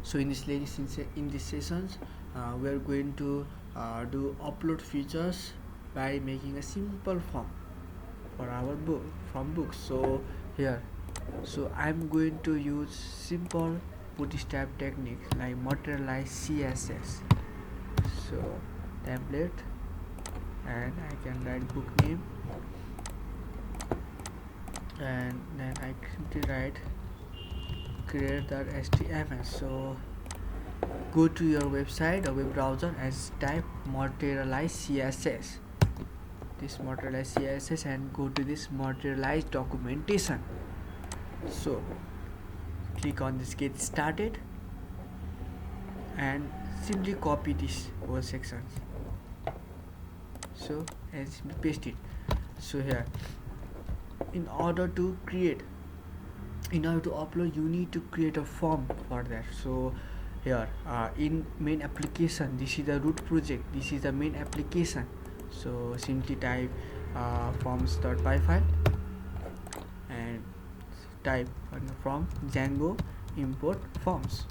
So in this sessions, we are going to do upload features by making a simple form for our book from books. So here, so I'm going to use simple bootstrap techniques like materialize CSS. So template, and I can write book name, and then I simply write create.html. So go to your website or web browser and type materialize CSS, this materialize CSS, and go to this materialize documentation. So click on this get started and simply copy this whole section, so and simply paste it. So here, in order to upload, you need to create a form for that. So here, in main application, this is the root project, this is the main application. So simply type forms.py file and type from Django import forms.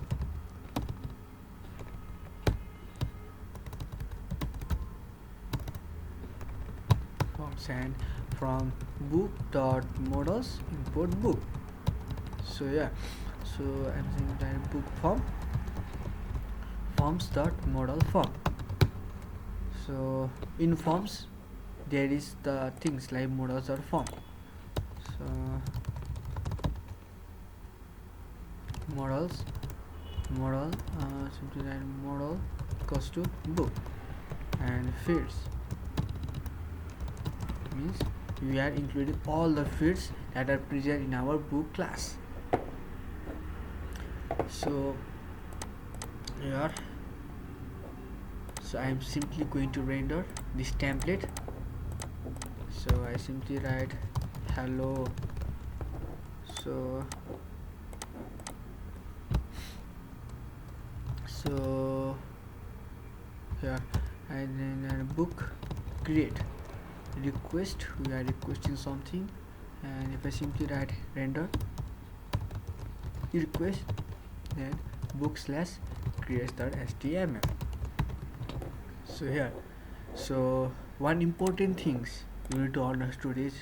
And from book.models import book. So yeah, so I'm saying that book forms.model form. So in forms there is the things like models or form. So model simply write model equals to book, and fields means we are including all the fields that are present in our book class. So here, so I am simply going to render this template. So I simply write hello. So here, and then book create request, we are requesting something, and if I simply write render request, then book slash create.html. So here, so one important things you need to understand is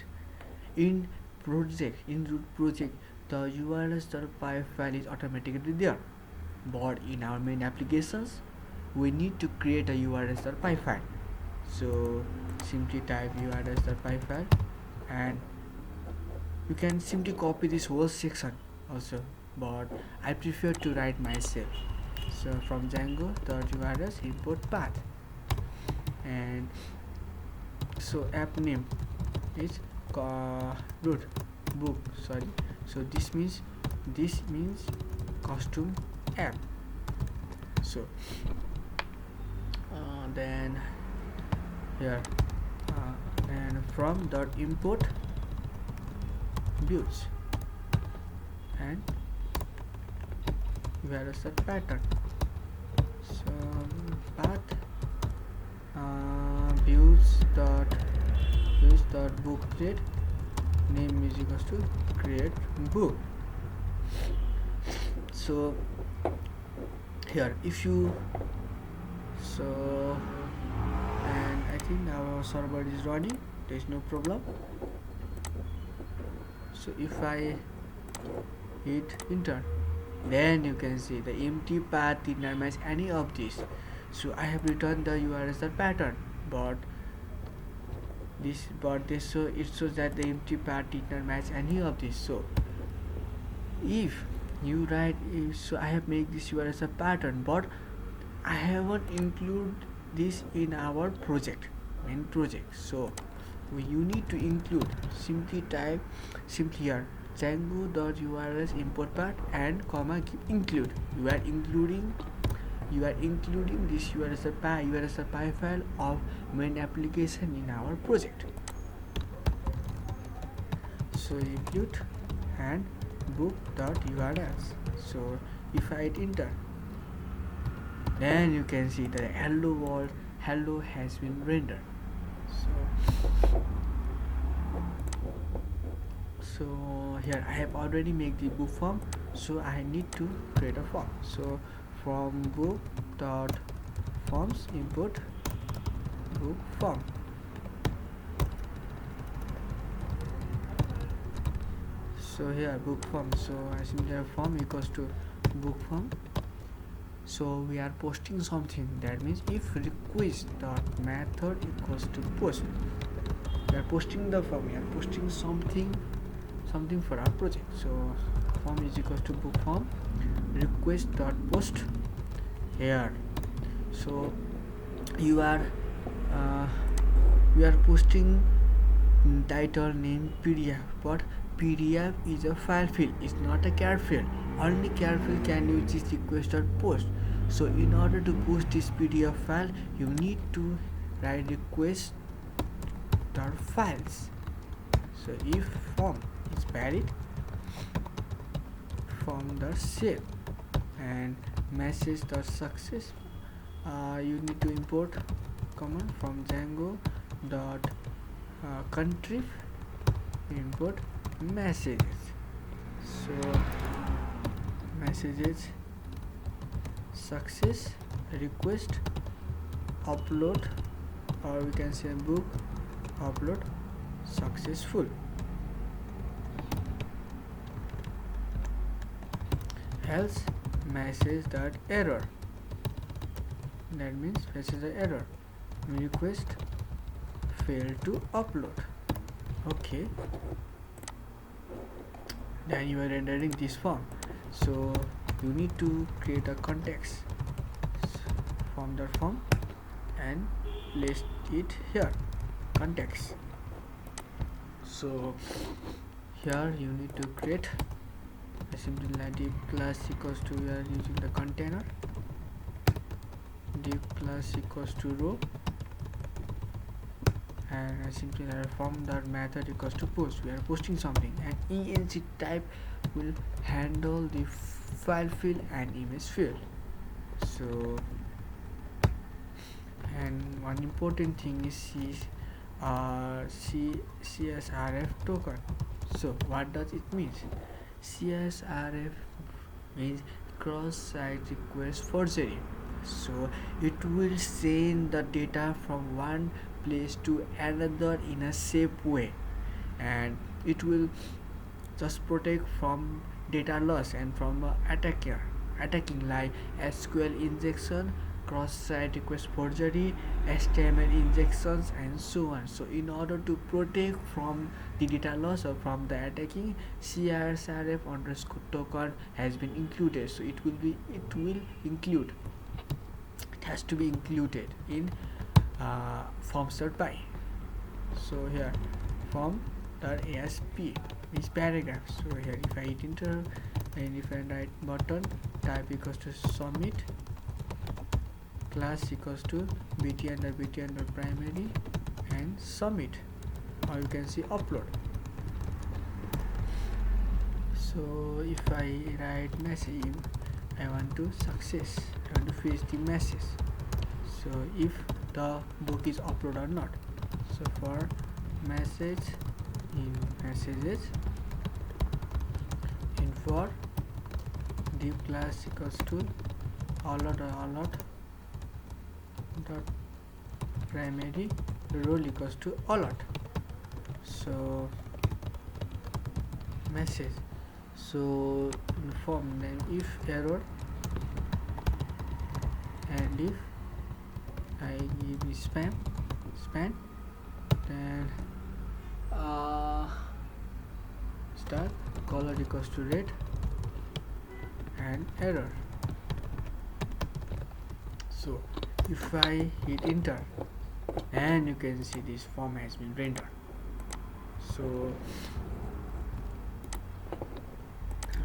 in root project the urls.py file is automatically there, but in our main applications we need to create a urls.py file. So simply type urls.py file, and you can simply copy this whole section also, but I prefer to write myself. So from Django.urls import path, and so app name is root book, sorry, so this means custom app. So then here, and from dot import views, and where is the pattern. So path views dot book create name is equals to create book. So here, if you so, and I think our server is running, there is no problem. So if I hit enter, then you can see the empty path did not match any of this. So I have returned the URL pattern, but this so it shows that the empty path did not match any of this. So if you write, so I have made this URL pattern, but I haven't include this in our project, main project. So you need to include, simply type here django.urls import path and comma include. You are including this urls.py file of main application in our project. So include and book.urls. So if I hit enter, then you can see the hello has been rendered. So here I have already made the book form, so I need to create a form. So from book dot forms input book form. So here book form, so I simply have form equals to book form. So we are posting something, that means if request dot method equals to post, we are posting the form, we are posting something for our project. So form is equals to book form request dot post here. So you are we are posting title name PDF, but PDF is a file field, it's not a char field. Only char field can use this request or post. So in order to post this PDF file, you need to write request dot files. So if form is valid, form dot save, and message dot success, you need to import command from Django dot contrib import messages. So messages success request upload, or we can say book upload successful. Else message that error, that means message the error request failed to upload. Okay, then you are rendering this form. So you need to create a context from the form and place it here, context. So here you need to create a simply like div class equals to, we are using the container, div class equals to row, and I simply form that method equals to post, we are posting something, and enc type will handle the file field and image field. So and one important thing is CSRF token. So what does it mean? CSRF means cross-site request forgery. So it will send the data from one place to another in a safe way, and it will just protect from data loss and from attacking like SQL injection, cross-site request forgery, HTML injections, and so on. So in order to protect from the data loss or from the attacking, CSRF underscore token has been included. So it has to be included in forms.py. So here form.asp is paragraph. So here if I hit enter and if I write button type equals to submit, class equals to bt under primary and submit, or you can see upload. So if I write message, I want to success, I want to fetch the message. So if the book is uploaded or not. So for message in messages in for div class equals to alert dot primary role equals to alert. So message, so in form name if error, and if I give spam, then start color equals to red and error. So if I hit enter, and you can see this form has been rendered. So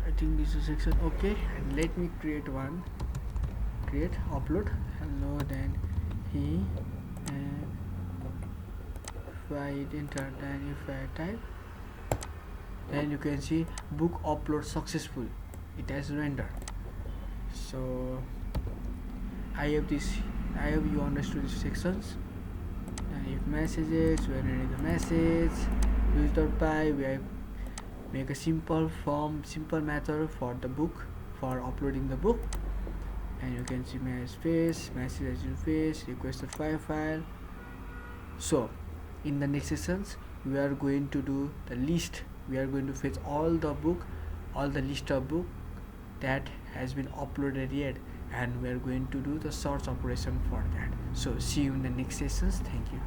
I think this is section okay, and let me create upload hello, then he, and if I hit enter, then if I type, then you can see book upload successful, it has rendered. So I hope you understood these sections. And if messages, we are reading the message, use.py, we have make a simple method for the book, for uploading the book, and can see manage face, message as you face, requested file. So in the next sessions we are going to do the list. We are going to fetch all the list of book that has been uploaded yet, and we are going to do the search operation for that. So see you in the next sessions. Thank you.